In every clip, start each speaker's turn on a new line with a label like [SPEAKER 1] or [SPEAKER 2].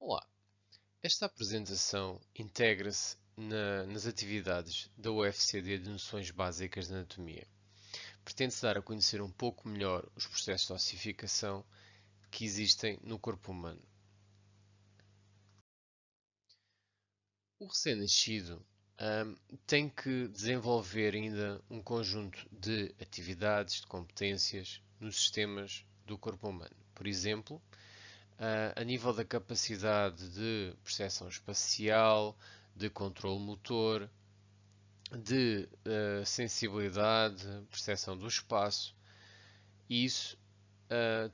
[SPEAKER 1] Olá, esta apresentação integra-se nas atividades da UFCD de Noções Básicas de Anatomia. Pretende-se dar a conhecer um pouco melhor os processos de ossificação que existem no corpo humano. O recém-nascido tem que desenvolver ainda um conjunto de atividades, de competências nos sistemas do corpo humano. Por exemplo, a nível da capacidade de percepção espacial, de controle motor, de sensibilidade, percepção do espaço, e isso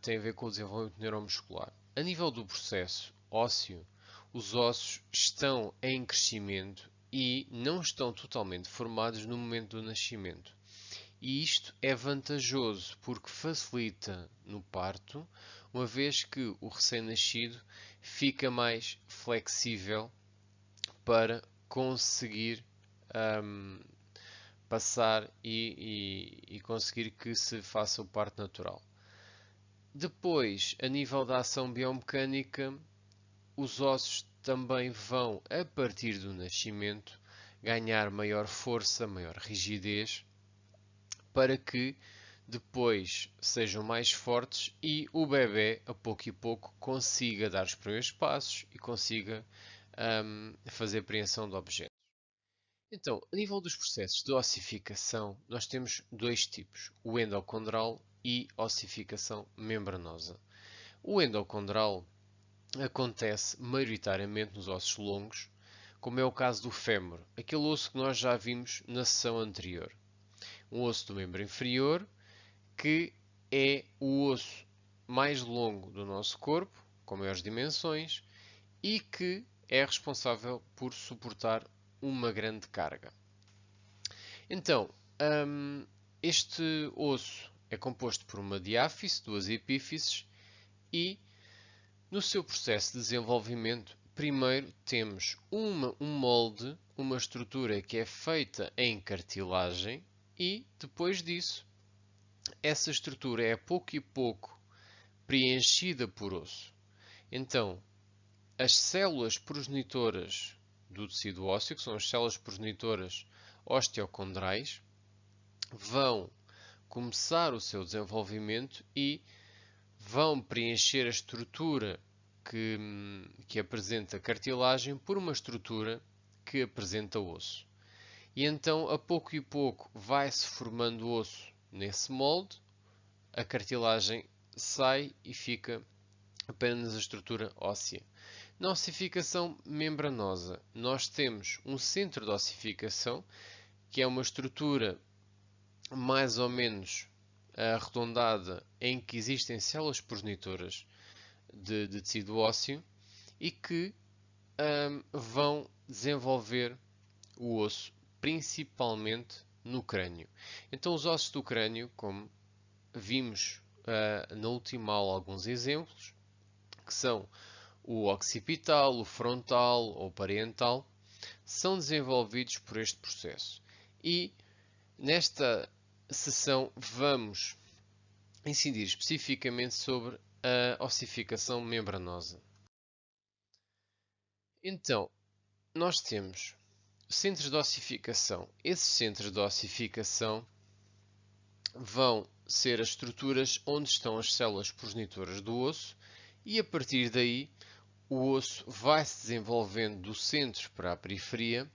[SPEAKER 1] tem a ver com o desenvolvimento neuromuscular. A nível do processo ósseo, os ossos estão em crescimento e não estão totalmente formados no momento do nascimento. E isto é vantajoso porque facilita no parto, uma vez que o recém-nascido fica mais flexível para conseguir um, passar e conseguir que se faça o parto natural. Depois, a nível da ação biomecânica, os ossos também vão, a partir do nascimento, ganhar maior força, maior rigidez, para que depois sejam mais fortes e o bebê, a pouco e pouco, consiga dar os primeiros passos e consiga fazer apreensão de objetos. Então, a nível dos processos de ossificação, nós temos dois tipos, o endocondral e ossificação membranosa. O endocondral acontece maioritariamente nos ossos longos, como é o caso do fémur, aquele osso que nós já vimos na sessão anterior. Um osso do membro inferior, que é o osso mais longo do nosso corpo, com maiores dimensões, e que é responsável por suportar uma grande carga. Então, hum, este osso é composto por uma diáfise, duas epífises, e no seu processo de desenvolvimento, primeiro temos um molde, uma estrutura que é feita em cartilagem, e depois disso, essa estrutura é pouco e pouco preenchida por osso. Então, as células progenitoras do tecido ósseo, que são as células progenitoras osteocondrais, vão começar o seu desenvolvimento e vão preencher a estrutura que apresenta cartilagem por uma estrutura que apresenta osso. E então, a pouco e pouco, vai-se formando osso nesse molde, a cartilagem sai e fica apenas a estrutura óssea. Na ossificação membranosa, nós temos um centro de ossificação, que é uma estrutura mais ou menos arredondada em que existem células progenitoras de tecido ósseo e que vão desenvolver o osso, principalmente no crânio. Então, os ossos do crânio, como vimos na última aula alguns exemplos, que são o occipital, o frontal ou parietal, são desenvolvidos por este processo. E nesta sessão vamos incidir especificamente sobre a ossificação membranosa. Então, nós temos centros de ossificação. Esses centros de ossificação vão ser as estruturas onde estão as células progenitoras do osso e a partir daí o osso vai se desenvolvendo do centro para a periferia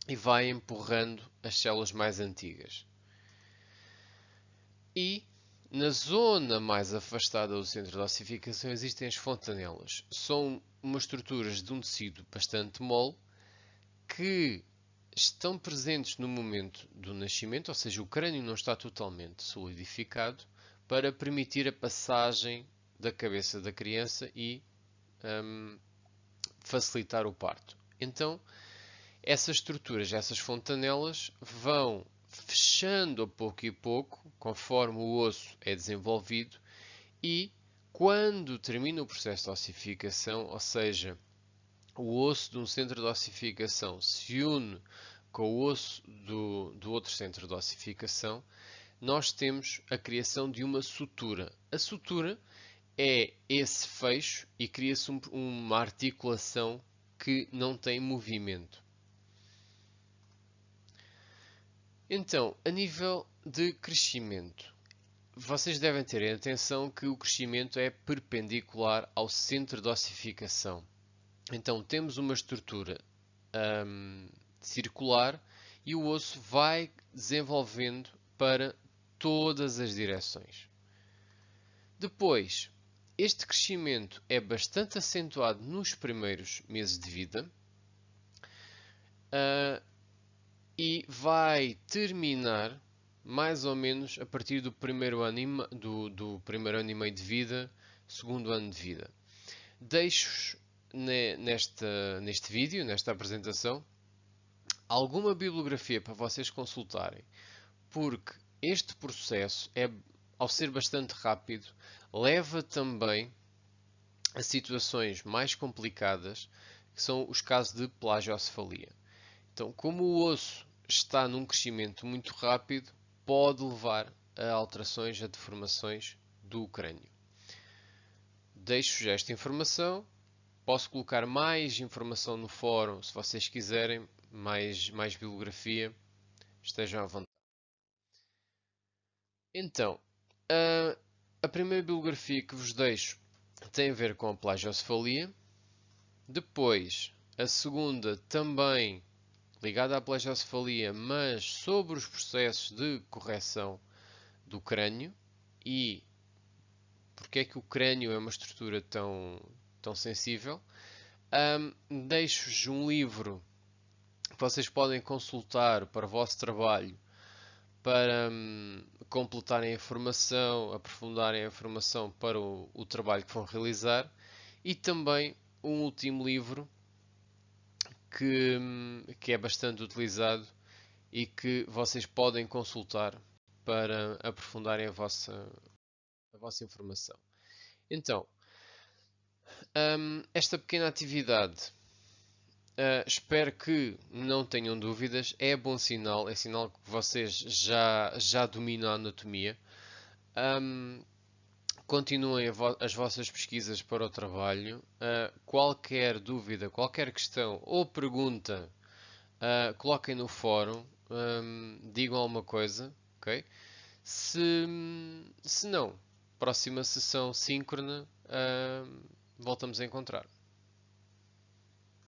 [SPEAKER 1] e vai empurrando as células mais antigas. E na zona mais afastada do centro de ossificação existem as fontanelas. São umas estruturas de um tecido bastante mole que estão presentes no momento do nascimento, ou seja, o crânio não está totalmente solidificado, para permitir a passagem da cabeça da criança e facilitar o parto. Então, essas estruturas, essas fontanelas, vão fechando a pouco e pouco, conforme o osso é desenvolvido, e quando termina o processo de ossificação, ou seja, o osso de um centro de ossificação se une com o osso do outro centro de ossificação, nós temos a criação de uma sutura. A sutura é esse fecho e cria-se uma articulação que não tem movimento. Então, a nível de crescimento, vocês devem ter atenção que o crescimento é perpendicular ao centro de ossificação. Então, temos uma estrutura circular e o osso vai desenvolvendo para todas as direções. Depois, este crescimento é bastante acentuado nos primeiros meses de vida e vai terminar mais ou menos a partir do primeiro ano do primeiro ano e meio de vida, segundo ano de vida. Deixo-vos neste vídeo, nesta apresentação, alguma bibliografia para vocês consultarem, porque este processo, ao ser bastante rápido, leva também a situações mais complicadas, que são os casos de plagiocefalia. Então, como o osso está num crescimento muito rápido, pode levar a alterações, a deformações do crânio. Deixo-vos esta informação. Posso colocar mais informação no fórum, se vocês quiserem, mais bibliografia, estejam à vontade. Então, a primeira bibliografia que vos deixo tem a ver com a plagiocefalia. Depois, a segunda também ligada à plagiocefalia, mas sobre os processos de correção do crânio e porque é que o crânio é uma estrutura tão sensível. Deixo-vos um livro que vocês podem consultar para o vosso trabalho para completarem a informação, aprofundarem a informação para o trabalho que vão realizar, e também um último livro que é bastante utilizado e que vocês podem consultar para aprofundarem a vossa informação. Então, esta pequena atividade, espero que não tenham dúvidas. É bom sinal, é sinal que vocês já dominam a anatomia. Continuem as vossas pesquisas para o trabalho. Qualquer dúvida, qualquer questão ou pergunta, coloquem no fórum, digam alguma coisa, ok? Se não, próxima sessão síncrona, voltamos a encontrar.